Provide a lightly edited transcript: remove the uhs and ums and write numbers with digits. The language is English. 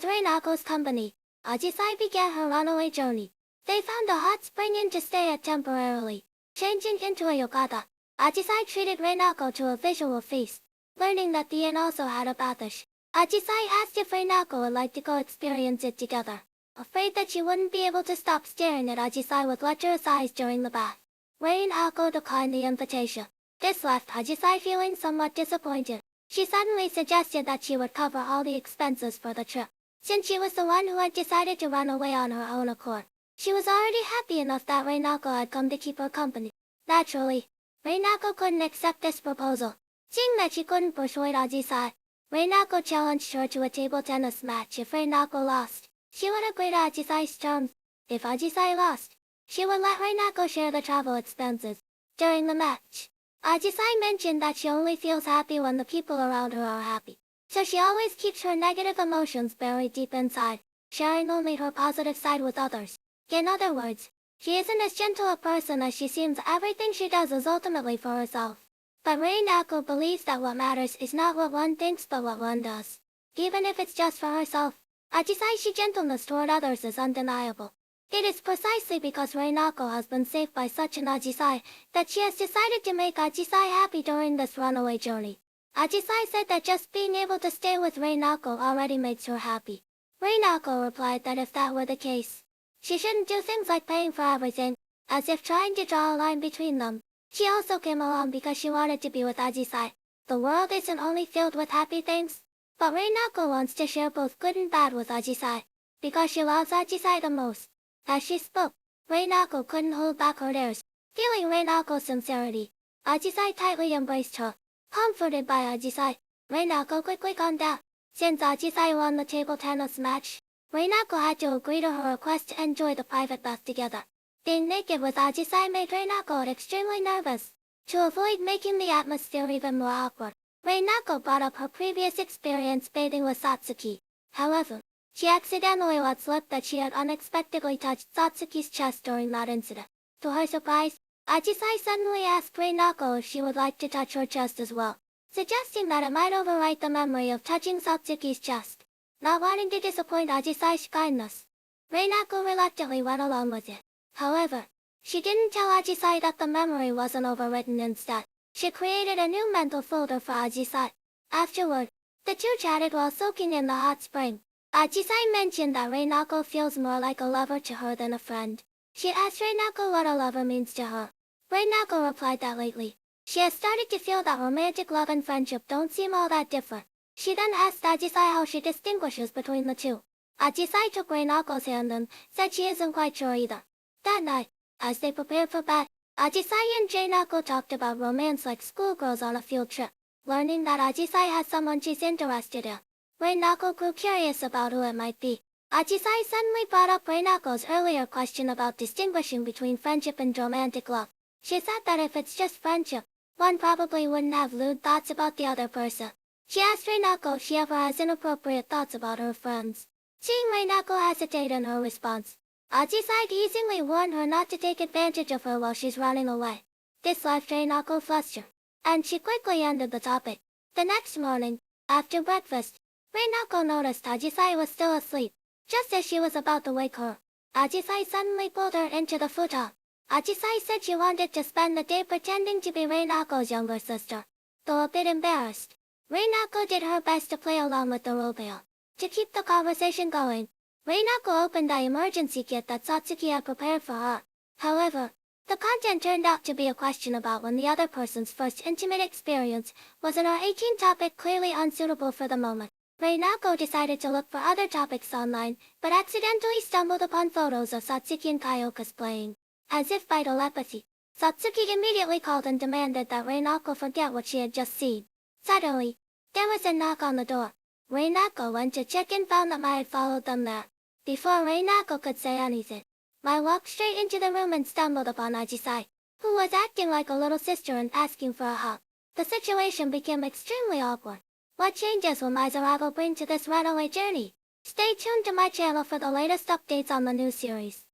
Reinako's company, Ajisai began her runaway journey. They found a hot spring inn to stay at temporarily. Changing into a yokata, Ajisai treated Reinako to a visual feast. Learning that the inn also had a bathish, Ajisai asked if Reinako would like to go experience it together. Afraid that she wouldn't be able to stop staring at Ajisai with lecherous eyes during the bath, Reinako declined the invitation. This left Ajisai feeling somewhat disappointed. She suddenly suggested that she would cover all the expenses for the trip, since she was the one who had decided to run away on her own accord. She was already happy enough that Reinako had come to keep her company. Naturally, Reinako couldn't accept this proposal. Seeing that she couldn't persuade Ajisai, Reinako challenged her to a table tennis match. If Reinako lost, she would agree to Ajisai's terms. If Ajisai lost, she would let Reinako share the travel expenses. During the match, Ajisai mentioned that she only feels happy when the people around her are happy. So she always keeps her negative emotions buried deep inside, sharing only her positive side with others. In other words, she isn't as gentle a person as she seems. Everything she does is ultimately for herself. But Reinako believes that what matters is not what one thinks but what one does. Even if it's just for herself, Ajisai's gentleness toward others is undeniable. It is precisely because Reinako has been saved by such an Ajisai that she has decided to make Ajisai happy during this runaway journey. Ajisai said that just being able to stay with Reinako already makes her happy. Reinako replied that if that were the case, she shouldn't do things like paying for everything, as if trying to draw a line between them. She also came along because she wanted to be with Ajisai. The world isn't only filled with happy things, but Reinako wants to share both good and bad with Ajisai, because she loves Ajisai the most. As she spoke, Reinako couldn't hold back her tears. Feeling Reinako's sincerity, Ajisai tightly embraced her. Comforted by Ajisai, Reinako quickly calmed down. Since Ajisai won the table tennis match, Reinako had to agree to her request to enjoy the private bath together. Being naked with Ajisai made Reinako extremely nervous. To avoid making the atmosphere even more awkward, Reinako brought up her previous experience bathing with Satsuki. However, she accidentally let slip that she had unexpectedly touched Satsuki's chest during that incident. To her surprise, Ajisai suddenly asked Reinako if she would like to touch her chest as well, suggesting that it might overwrite the memory of touching Satsuki's chest. Not wanting to disappoint Ajisai's kindness, Reinako reluctantly went along with it. However, she didn't tell Ajisai that the memory wasn't overwritten. Instead, she created a new mental folder for Ajisai. Afterward, the two chatted while soaking in the hot spring. Ajisai mentioned that Reinako feels more like a lover to her than a friend. She asked Reinako what a lover means to her. Reinako replied that lately, she has started to feel that romantic love and friendship don't seem all that different. She then asked Ajisai how she distinguishes between the two. Ajisai took Reinako's hand and said she isn't quite sure either. That night, as they prepared for bed, Ajisai and Reinako talked about romance like schoolgirls on a field trip. Learning that Ajisai has someone she's interested in, Reinako grew curious about who it might be. Ajisai suddenly brought up Reinako's earlier question about distinguishing between friendship and romantic love. She said that if it's just friendship, one probably wouldn't have lewd thoughts about the other person. She asked Reinako if she ever has inappropriate thoughts about her friends. Seeing Reinako hesitate in her response, Ajisai teasingly warned her not to take advantage of her while she's running away. This left Reinako flustered, and she quickly ended the topic. The next morning, after breakfast, Reinako noticed Ajisai was still asleep. Just as she was about to wake her, Ajisai suddenly pulled her into the futon. Ajisai said she wanted to spend the day pretending to be Reinako's younger sister. Though a bit embarrassed, Reinako did her best to play along with the roleplay. To keep the conversation going, Reinako opened the emergency kit that Satsuki had prepared for her. However, the content turned out to be a question about when the other person's first intimate experience was an R18 topic clearly unsuitable for the moment. Reinako decided to look for other topics online, but accidentally stumbled upon photos of Satsuki and Kyoka's playing. As if by telepathy, Satsuki immediately called and demanded that Reinako forget what she had just seen. Suddenly, there was a knock on the door. Reinako went to check and found that Mai had followed them there. Before Reinako could say anything, Mai walked straight into the room and stumbled upon Ajisai, who was acting like a little sister and asking for a hug. The situation became extremely awkward. What changes will Mai's arrival bring to this runaway journey? Stay tuned to my channel for the latest updates on the new series.